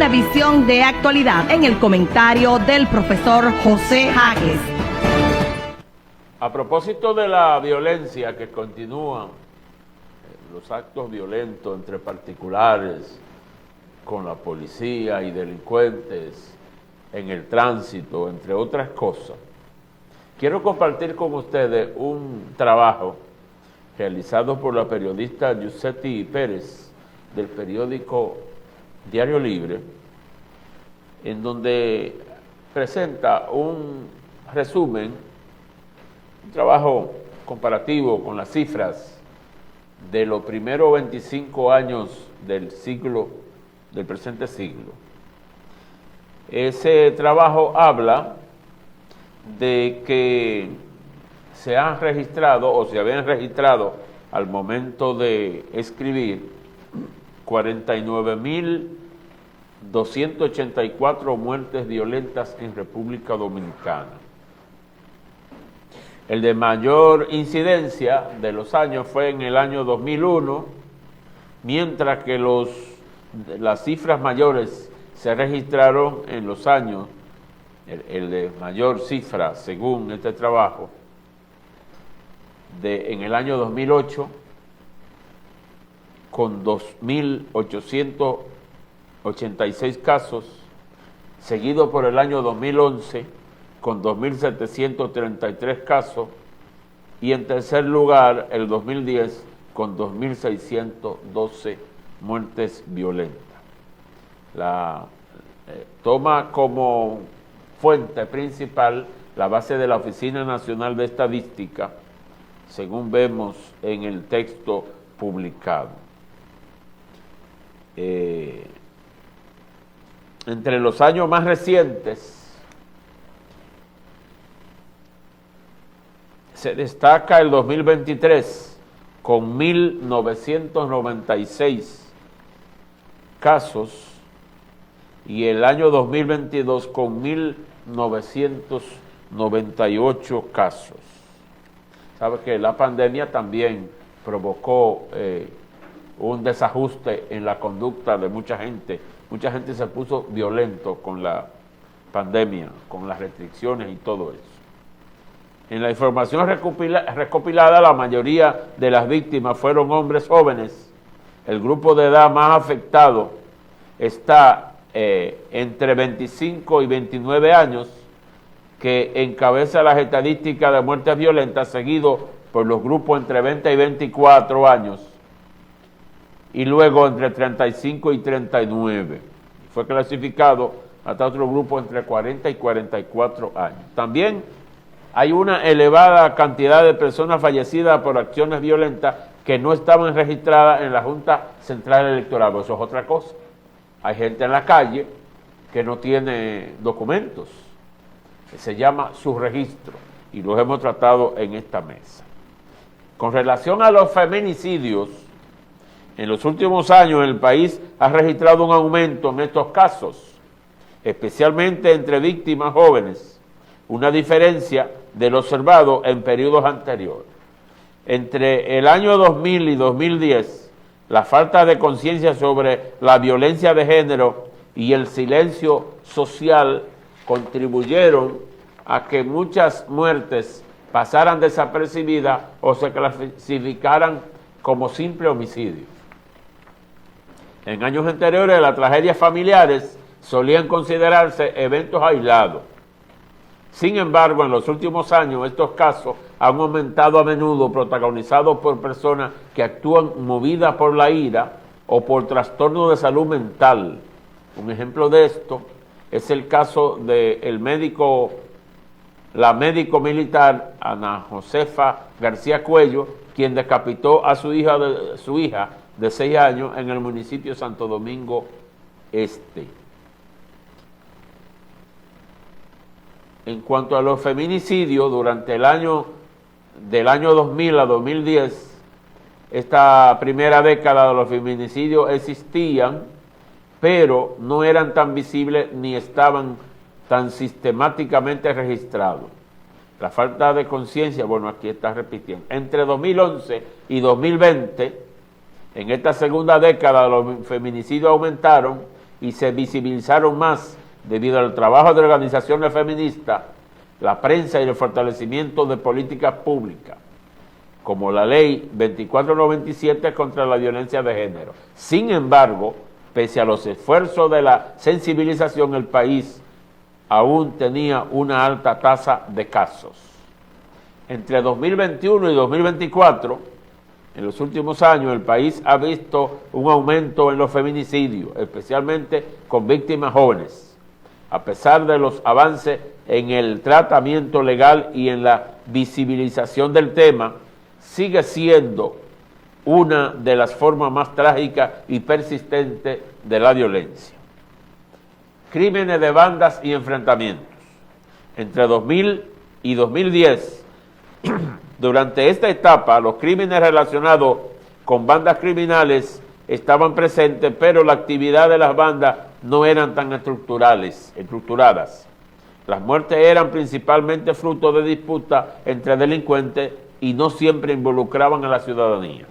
una visión de actualidad en el comentario del profesor José Jaques. A propósito de la violencia que continúa, los actos violentos entre particulares con la policía y delincuentes en el tránsito, entre otras cosas, quiero compartir con ustedes un trabajo realizado por la periodista Yusetti Pérez del periódico Diario Libre, en donde presenta un resumen, un trabajo comparativo con las cifras de los primeros 25 años del presente siglo. Ese trabajo habla de que se han registrado o se habían registrado al momento de escribir 49.284 muertes violentas en República Dominicana. El de mayor incidencia de los años fue en el año 2001, mientras que las cifras mayores se registraron en los años, el de mayor cifra según este trabajo, en el año 2008, con 2.886 casos, seguido por el año 2011, con 2.733 casos, y en tercer lugar, el 2010, con 2.612 muertes violentas. Toma como fuente principal la base de la Oficina Nacional de Estadística, según vemos en el texto publicado. Entre los años más recientes se destaca el 2023 con 1.996 casos y el año 2022 con 1.998 casos. Sabe que la pandemia también provocó un desajuste en la conducta de mucha gente. Mucha gente se puso violento con la pandemia, con las restricciones y todo eso. En la información recopilada, la mayoría de las víctimas fueron hombres jóvenes. El grupo de edad más afectado está entre 25 y 29 años, que encabeza las estadísticas de muertes violentas, seguido por los grupos entre 20 y 24 años, y luego entre 35 y 39. Fue clasificado hasta otro grupo entre 40 y 44 años. También hay una elevada cantidad de personas fallecidas por acciones violentas que no estaban registradas en la Junta Central Electoral. Eso es otra cosa. Hay gente en la calle que no tiene documentos. Se llama subregistro y los hemos tratado en esta mesa. Con relación a los feminicidios, en los últimos años el país ha registrado un aumento en estos casos, especialmente entre víctimas jóvenes, una diferencia de lo observado en periodos anteriores. Entre el año 2000 y 2010, la falta de conciencia sobre la violencia de género y el silencio social contribuyeron a que muchas muertes pasaran desapercibidas o se clasificaran como simple homicidio. En años anteriores, las tragedias familiares solían considerarse eventos aislados. Sin embargo, en los últimos años, estos casos han aumentado a menudo, protagonizados por personas que actúan movidas por la ira o por trastornos de salud mental. Un ejemplo de esto es el caso de la médico militar Ana Josefa García Cuello, quien decapitó a su hija de 6 años en el municipio de Santo Domingo Este. En cuanto a los feminicidios, durante del año 2000 a 2010, esta primera década de los feminicidios existían, pero no eran tan visibles ni estaban tan sistemáticamente registrados. La falta de conciencia, bueno, aquí está repitiendo. Entre 2011 y 2020, en esta segunda década los feminicidios aumentaron y se visibilizaron más debido al trabajo de organizaciones feministas, la prensa y el fortalecimiento de políticas públicas, como la ley 2497 contra la violencia de género. Sin embargo, pese a los esfuerzos de la sensibilización, el país aún tenía una alta tasa de casos. Entre 2021 y 2024, en los últimos años, el país ha visto un aumento en los feminicidios, especialmente con víctimas jóvenes. A pesar de los avances en el tratamiento legal y en la visibilización del tema, sigue siendo una de las formas más trágicas y persistentes de la violencia. Crímenes de bandas y enfrentamientos. Entre 2000 y 2010, durante esta etapa, los crímenes relacionados con bandas criminales estaban presentes, pero la actividad de las bandas no eran tan estructuradas. Las muertes eran principalmente fruto de disputas entre delincuentes y no siempre involucraban a la ciudadanía.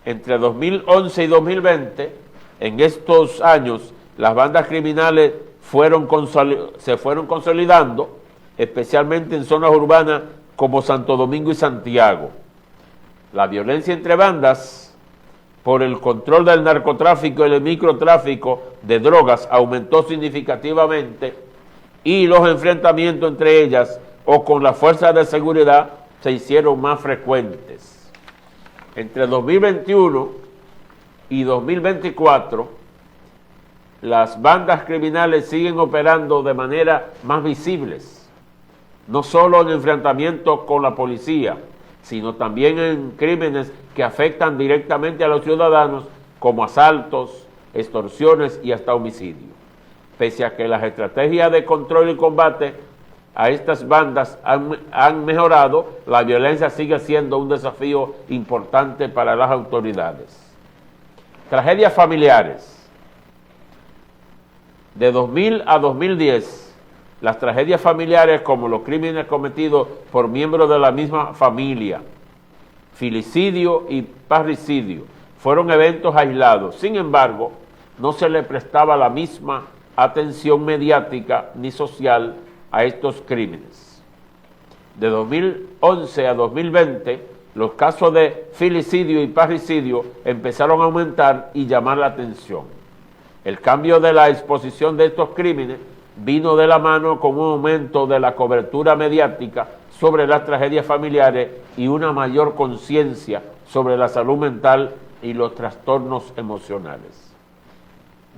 Entre 2011 y 2020, en estos años, las bandas criminales se fueron consolidando, especialmente en zonas urbanas como Santo Domingo y Santiago. La violencia entre bandas, por el control del narcotráfico y el microtráfico de drogas, aumentó significativamente y los enfrentamientos entre ellas o con las fuerzas de seguridad se hicieron más frecuentes. Entre 2021 y 2024, las bandas criminales siguen operando de manera más visibles, no solo en enfrentamientos con la policía, sino también en crímenes que afectan directamente a los ciudadanos, como asaltos, extorsiones y hasta homicidios. Pese a que las estrategias de control y combate a estas bandas han mejorado, la violencia sigue siendo un desafío importante para las autoridades. Tragedias familiares. De 2000 a 2010, las tragedias familiares, como los crímenes cometidos por miembros de la misma familia, filicidio y parricidio, fueron eventos aislados. Sin embargo, no se le prestaba la misma atención mediática ni social a estos crímenes. De 2011 a 2020, los casos de filicidio y parricidio empezaron a aumentar y llamar la atención. El cambio de la exposición de estos crímenes vino de la mano con un aumento de la cobertura mediática sobre las tragedias familiares y una mayor conciencia sobre la salud mental y los trastornos emocionales.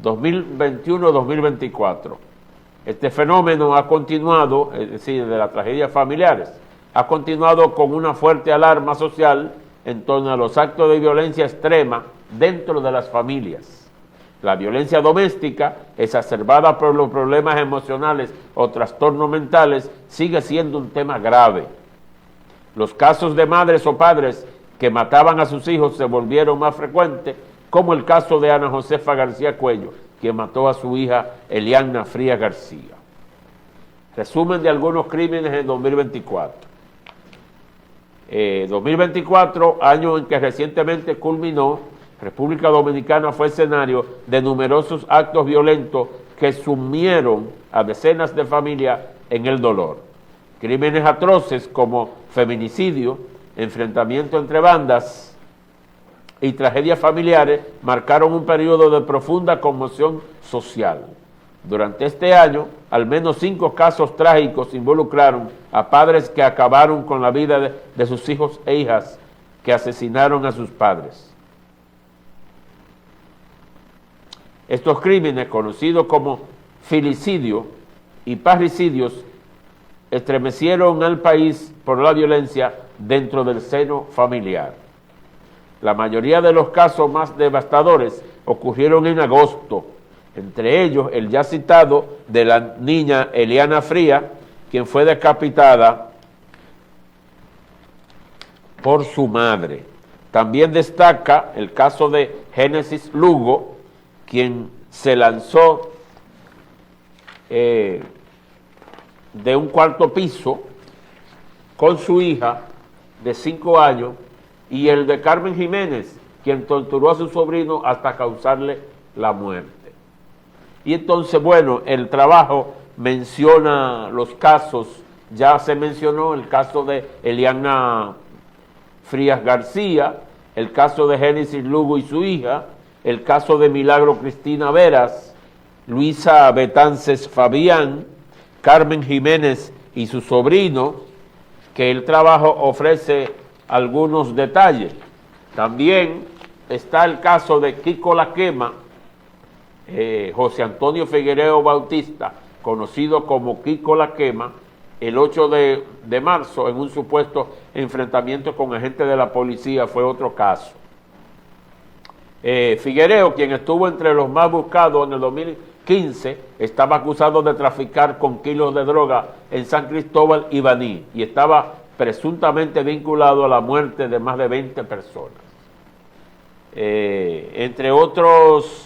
2021-2024. Este fenómeno ha continuado, es decir, de las tragedias familiares, ha continuado con una fuerte alarma social en torno a los actos de violencia extrema dentro de las familias. La violencia doméstica, exacerbada por los problemas emocionales o trastornos mentales, sigue siendo un tema grave. Los casos de madres o padres que mataban a sus hijos se volvieron más frecuentes, como el caso de Ana Josefa García Cuello, quien mató a su hija Eliana Frías García. Resumen de algunos crímenes en 2024. 2024, año en que recientemente culminó, República Dominicana fue escenario de numerosos actos violentos que sumieron a decenas de familias en el dolor. Crímenes atroces como feminicidio, enfrentamiento entre bandas y tragedias familiares marcaron un periodo de profunda conmoción social. Durante este año, al menos 5 casos trágicos involucraron a padres que acabaron con la vida de sus hijos e hijas que asesinaron a sus padres. Estos crímenes, conocidos como filicidio y parricidios, estremecieron al país por la violencia dentro del seno familiar. La mayoría de los casos más devastadores ocurrieron en agosto, entre ellos el ya citado de la niña Eliana Frías, quien fue decapitada por su madre. También destaca el caso de Génesis Lugo, quien se lanzó de un cuarto piso con su hija de 5 años, y el de Carmen Jiménez, quien torturó a su sobrino hasta causarle la muerte. Y entonces, bueno, el trabajo menciona los casos, ya se mencionó el caso de Eliana Frías García, el caso de Génesis Lugo y su hija, el caso de Milagro Cristina Veras, Luisa Betances Fabián, Carmen Jiménez y su sobrino, que el trabajo ofrece algunos detalles. También está el caso de Kiko La Quema, José Antonio Figuereo Bautista, conocido como Kiko La Quema, el 8 de marzo, en un supuesto enfrentamiento con agentes de la policía, fue otro caso. Figuereo, quien estuvo entre los más buscados en el 2015, estaba acusado de traficar con kilos de droga en San Cristóbal y Baní, y estaba presuntamente vinculado a la muerte de más de 20 personas. Entre otros,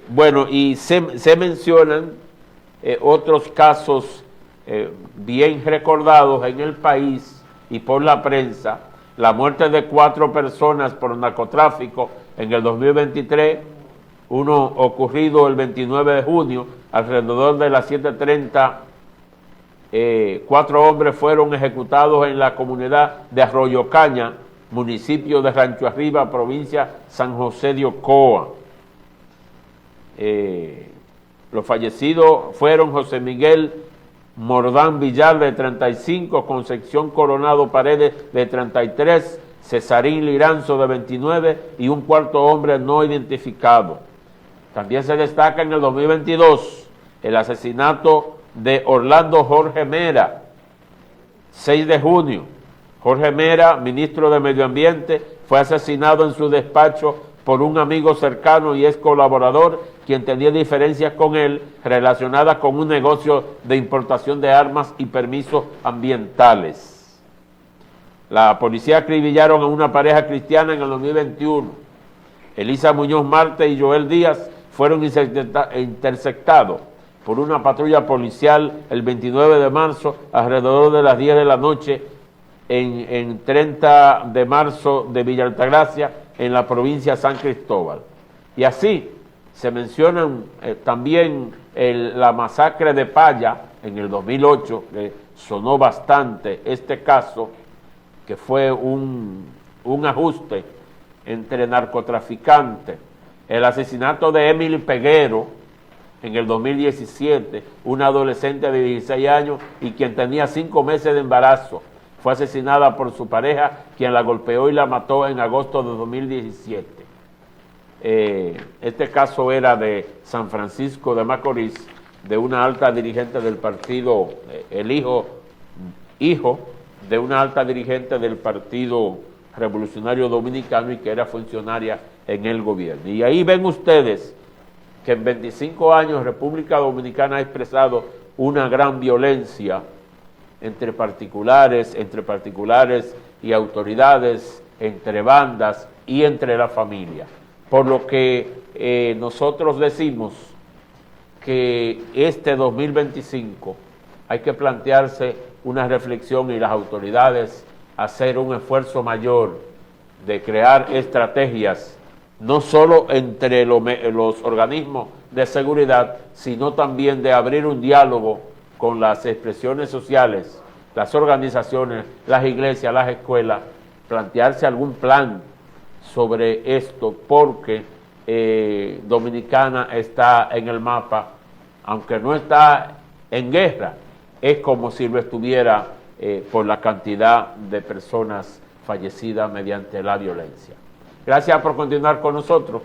bueno, y se mencionan otros casos bien recordados en el país y por la prensa: la muerte de 4 personas por narcotráfico en el 2023, uno ocurrido el 29 de junio, alrededor de las 7:30, 4 hombres fueron ejecutados en la comunidad de Arroyo Caña, municipio de Rancho Arriba, provincia San José de Ocoa. Los fallecidos fueron José Miguel Mordán Villar, de 35, Concepción Coronado Paredes, de 33, Cesarín Liranzo, de 29, y un cuarto hombre no identificado. También se destaca en el 2022 el asesinato de Orlando Jorge Mera, 6 de junio. Jorge Mera, ministro de Medio Ambiente, fue asesinado en su despacho por un amigo cercano y ex colaborador, quien tenía diferencias con él relacionadas con un negocio de importación de armas y permisos ambientales. La policía acribillaron a una pareja cristiana en el 2021. Elisa Muñoz Marte y Joel Díaz fueron interceptados por una patrulla policial el 29 de marzo, alrededor de las 10 de la noche, en 30 de marzo de Villa Altagracia, en la provincia de San Cristóbal. Y así se mencionan también la masacre de Paya en el 2008, que sonó bastante este caso, que fue un ajuste entre narcotraficantes, el asesinato de Emily Peguero en el 2017, una adolescente de 16 años y quien tenía 5 meses de embarazo, fue asesinada por su pareja, quien la golpeó y la mató en agosto de 2017. Este caso era de San Francisco de Macorís, de una alta dirigente del partido, el hijo de una alta dirigente del Partido Revolucionario Dominicano, y que era funcionaria en el gobierno. Y ahí ven ustedes que en 25 años República Dominicana ha expresado una gran violencia entre particulares y autoridades, entre bandas y entre la familia. Por lo que nosotros decimos que este 2025 hay que plantearse una reflexión, y las autoridades hacer un esfuerzo mayor de crear estrategias, no solo entre los organismos de seguridad, sino también de abrir un diálogo con las expresiones sociales, las organizaciones, las iglesias, las escuelas, plantearse algún plan sobre esto, porque Dominicana está en el mapa, aunque no está en guerra, es como si lo estuviera por la cantidad de personas fallecidas mediante la violencia. Gracias por continuar con nosotros.